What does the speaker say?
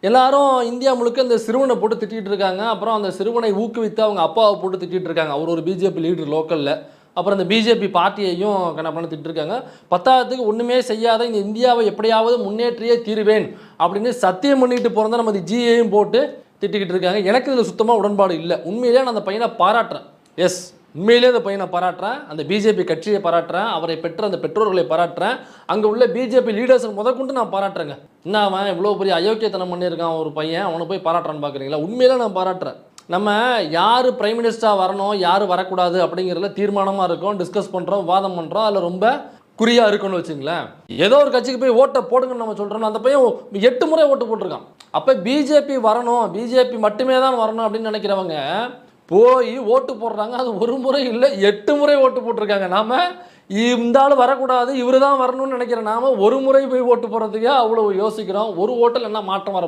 எல்லாரும் இந்தியா முழுக்க இந்த சிறுவனை போட்டு திட்டிகிட்டு இருக்காங்க. அப்புறம் அந்த சிறுவனை ஊக்குவித்து அவங்க அப்பாவை போட்டு திட்டிகிட்டு இருக்காங்க. அவர் ஒரு பிஜேபி லீடர் லோக்கலில். அப்புறம் இந்த பிஜேபி பார்ட்டியையும் கணப்பன திட்டிருக்காங்க. 10ஆவதுக்கு ஒன்றுமே செய்யாத இந்த இந்தியாவை எப்படியாவது முன்னேற்றியே தீருவேன் அப்படின்னு சத்தியம் பண்ணிட்டு போகிறதா நம்ம ஜியையும் போட்டு திட்டிக்கிட்டு இருக்காங்க. எனக்கு இதில் சுத்தமாக உடன்பாடு இல்லை. உண்மையிலே நான் அந்த பையனை பாராட்டுறேன். எஸ், உண்மையிலே அந்த பையனை பாராட்டுறேன். அந்த பிஜேபி கட்சியை பாராட்டுறேன். அவரை பெற்ற அந்த பெற்றோர்களை பாராட்டுறேன். அங்கே உள்ள பிஜேபி லீடர்ஸை முதற்கொண்டு நான் பாராட்டுறேங்க. என்ன அவன் இவ்வளோ பெரிய அயோக்கியத்தனம் பண்ணியிருக்கான் ஒரு பையன், அவனை போய் பாராட்டுறான்னு பார்க்குறீங்களா? உண்மையிலே நான் பாராட்டுறேன். நம்ம யார் பிரைம் மினிஸ்டராக வரணும், யார் வரக்கூடாது அப்படிங்கிறதுல தீர்மானமாக இருக்கோம், டிஸ்கஸ் பண்ணுறோம், வாதம் பண்ணுறோம். அதில் ரொம்ப குறியாக இருக்குன்னு வச்சுங்களேன். ஏதோ ஒரு கட்சிக்கு போய் ஓட்டை போடுங்கன்னு நம்ம சொல்கிறோம். அந்த பையன் 8 முறை ஓட்டு போட்டிருக்கான். அப்போ பிஜேபி வரணும், பிஜேபி மட்டுமே தான் வரணும் அப்படின்னு நினைக்கிறவங்க போய் ஓட்டு போடுறாங்க. அது 1 முறை இல்லை, 8 முறை ஓட்டு போட்டிருக்காங்க. நாம் இந்த ஆள் வரக்கூடாது, இவர் தான் வரணும்னு நினைக்கிற நாம 1 முறை போய் ஓட்டு போடுறதுக்கே அவ்வளோ யோசிக்கிறோம். ஒரு ஓட்டில் என்ன மாற்றம் வர